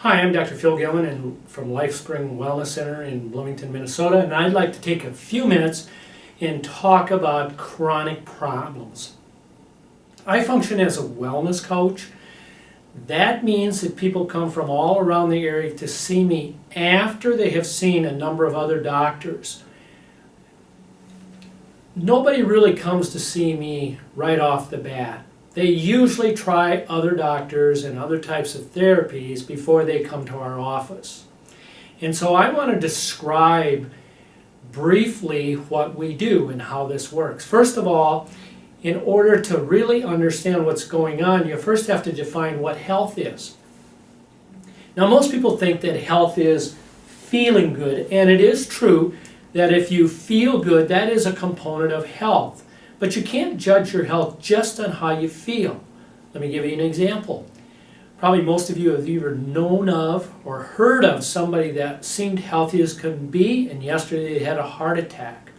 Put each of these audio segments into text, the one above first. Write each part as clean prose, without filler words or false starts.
Hi, I'm Dr. Phil Gilman from LifeSpring Wellness Center in Bloomington, Minnesota, and I'd like to take a few minutes and talk about chronic problems. I function as a wellness coach. That means that people come from all around the area to see me after they have seen a number of other doctors. Nobody really comes to see me right off the bat. They usually try other doctors and other types of therapies before they come to our office. And so I want to describe briefly what we do and how this works. First of all, in order to really understand what's going on, you first have to define what health is. Now, most people think that health is feeling good, and it is true that if you feel good, that is a component of health. But you can't judge your health just on how you feel. Let me give you an example. Probably most of you have either known of or heard of somebody that seemed healthy as can be, and yesterday they had a heart attack.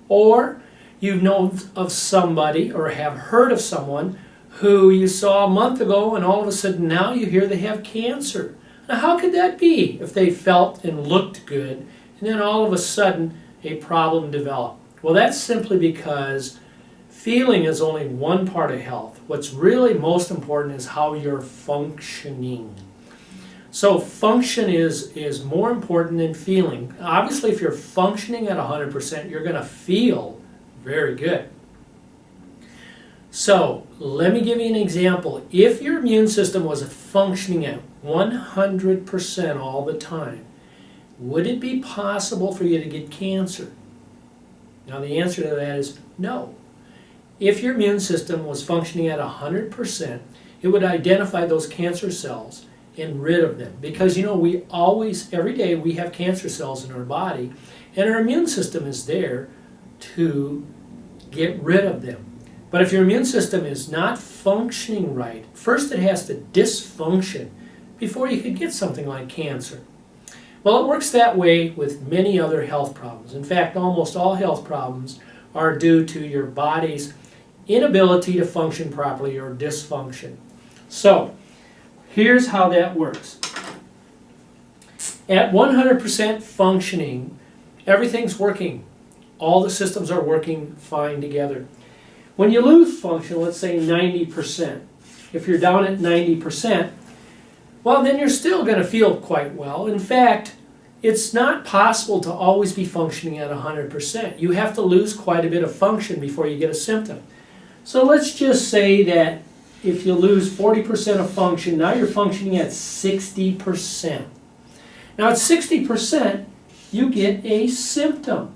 Or you've known of somebody or have heard of someone who you saw a month ago, and all of a sudden now you hear they have cancer. Now, how could that be if they felt and looked good, and then all of a sudden a problem developed? Well, that's simply because feeling is only one part of health. What's really most important is how you're functioning. So function is more important than feeling. Obviously, if you're functioning at 100%, you're going to feel very good. So let me give you an example. If your immune system was functioning at 100% all the time, would it be possible for you to get cancer? Now, the answer to that is no. If your immune system was functioning at 100%, it would identify those cancer cells and rid of them. Because, we always, every day, we have cancer cells in our body, and our immune system is there to get rid of them. But if your immune system is not functioning right, first it has to dysfunction before you could get something like cancer. Well, it works that way with many other health problems. In fact, almost all health problems are due to your body's inability to function properly or dysfunction. So, here's how that works. At 100% functioning, everything's working. All the systems are working fine together. When you lose function, let's say 90%, if you're down at 90%, well, then you're still going to feel quite well. In fact, it's not possible to always be functioning at 100%. You have to lose quite a bit of function before you get a symptom. So let's just say that if you lose 40% of function, now you're functioning at 60%. Now at 60%, you get a symptom.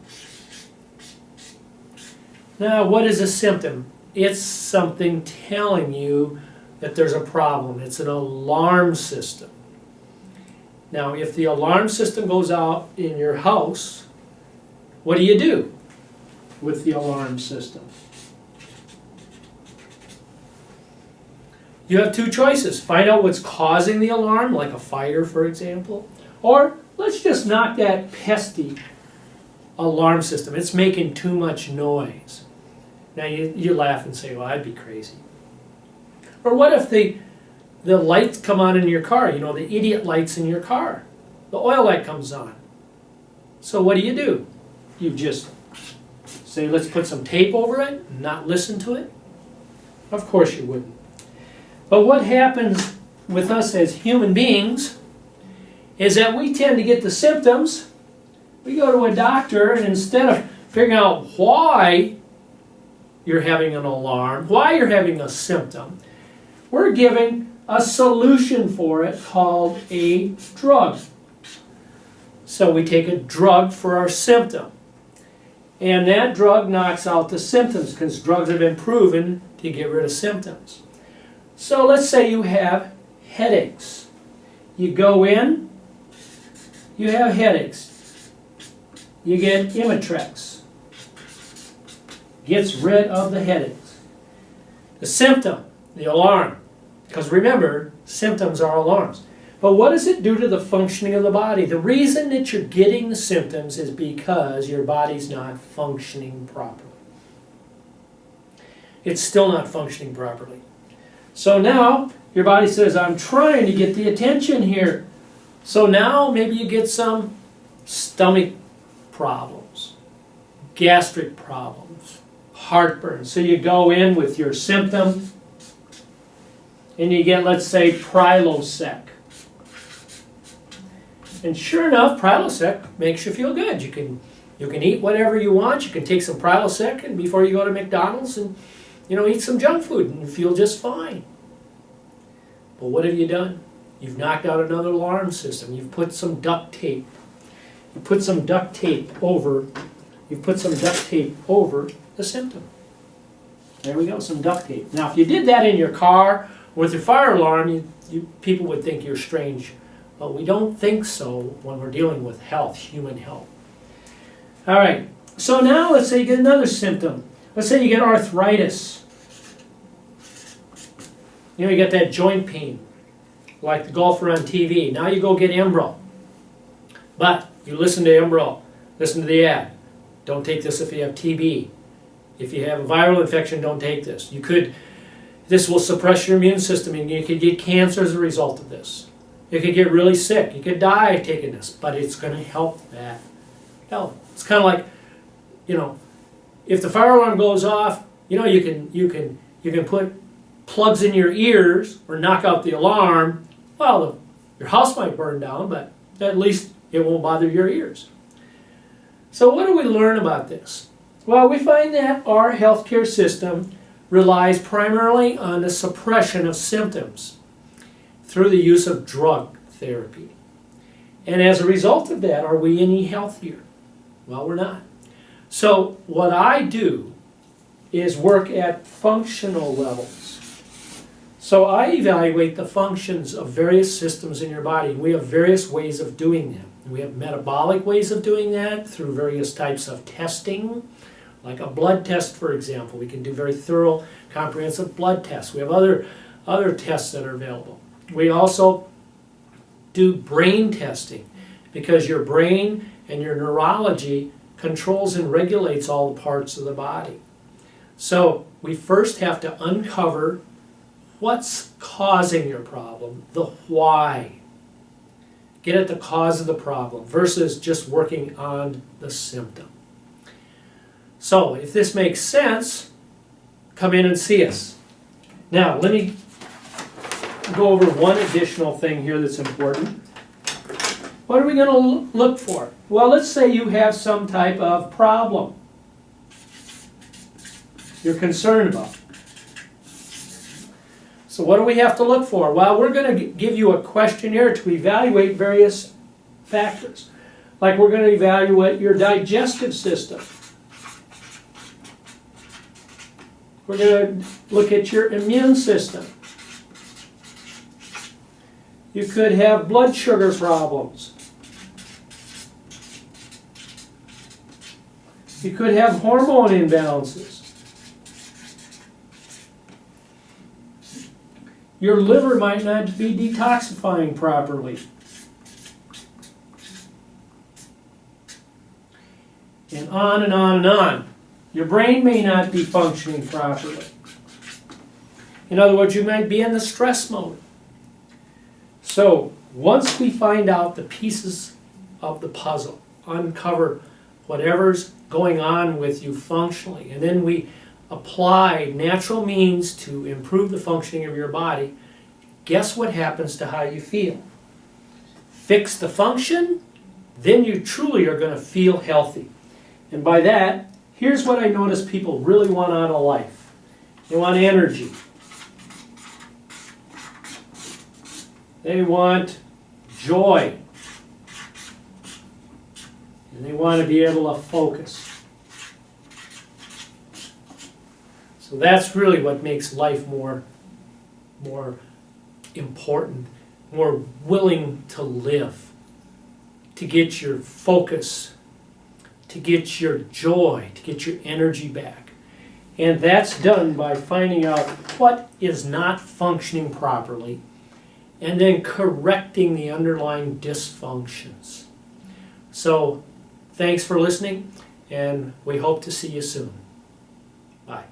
Now, what is a symptom? It's something telling you that there's a problem. It's an alarm system. Now, if the alarm system goes out in your house, what do you do with the alarm system? You have two choices. Find out what's causing the alarm, like a fire, for example, or let's just knock that pesky alarm system. It's making too much noise. Now, you laugh and say, well, I'd be crazy. Or what if the lights come on in your car, the idiot lights in your car. The oil light comes on. So what do? You just say, let's put some tape over it and not listen to it? Of course you wouldn't. But what happens with us as human beings is that we tend to get the symptoms. We go to a doctor, and instead of figuring out why you're having an alarm, why you're having a symptom, we're giving a solution for it called a drug. So we take a drug for our symptom. And that drug knocks out the symptoms because drugs have been proven to get rid of symptoms. So let's say you have headaches. You go in, you have headaches. You get Imitrex. Gets rid of the headaches. The symptom, the alarm. Because remember, symptoms are alarms. But what does it do to the functioning of the body? The reason that you're getting the symptoms is because your body's not functioning properly. It's still not functioning properly. So now your body says, I'm trying to get the attention here. So now maybe you get some stomach problems, gastric problems, heartburn. So you go in with your symptom and you get, let's say, Prilosec. And sure enough, Prilosec makes you feel good. You can eat whatever you want. You can take some Prilosec and before you go to McDonald's and eat some junk food and feel just fine. But what have you done? You've knocked out another alarm system. You've put some duct tape. You put some duct tape over. You've put some duct tape over the symptom. There we go, some duct tape. Now, if you did that in your car with your fire alarm, people would think you're strange. But we don't think so when we're dealing with health, human health. All right. So now let's say you get another symptom. Let's say you get arthritis. You get that joint pain, like the golfer on TV. Now you go get Embro. But you listen to Embro. Listen to the ad. Don't take this if you have TB. If you have a viral infection, don't take this. This will suppress your immune system and you could get cancer as a result of this. You could get really sick. You could die taking this, but it's going to help that health. It's kind of like, if the fire alarm goes off, you can put plugs in your ears or knock out the alarm. Well, your house might burn down, but at least it won't bother your ears. So what do we learn about this? Well, we find that our healthcare system relies primarily on the suppression of symptoms through the use of drug therapy. And as a result of that, are we any healthier? Well, we're not. So what I do is work at functional levels. So I evaluate the functions of various systems in your body. We have various ways of doing that. We have metabolic ways of doing that through various types of testing, like a blood test, for example. We can do very thorough, comprehensive blood tests. We have other tests that are available. We also do brain testing because your brain and your neurology controls and regulates all the parts of the body. So we first have to uncover what's causing your problem, the why. Get at the cause of the problem versus just working on the symptom. So if this makes sense, come in and see us. Now, let me go over one additional thing here that's important. What are we going to look for? Well, let's say you have some type of problem you're concerned about. So what do we have to look for? Well, we're going to give you a questionnaire to evaluate various factors. Like we're going to evaluate your digestive system. We're going to look at your immune system. You could have blood sugar problems. You could have hormone imbalances. Your liver might not be detoxifying properly. And on and on and on. Your brain may not be functioning properly. In other words, you might be in the stress mode. So, once we find out the pieces of the puzzle, uncover whatever's going on with you functionally, and then we apply natural means to improve the functioning of your body, guess what happens to how you feel? Fix the function, then you truly are going to feel healthy. And by that, here's what I notice people really want out of life. They want energy. They want joy. And they want to be able to focus. So that's really what makes life more important, more willing to live, to get your focus, to get your joy, to get your energy back. And that's done by finding out what is not functioning properly and then correcting the underlying dysfunctions. So thanks for listening, and we hope to see you soon. Bye.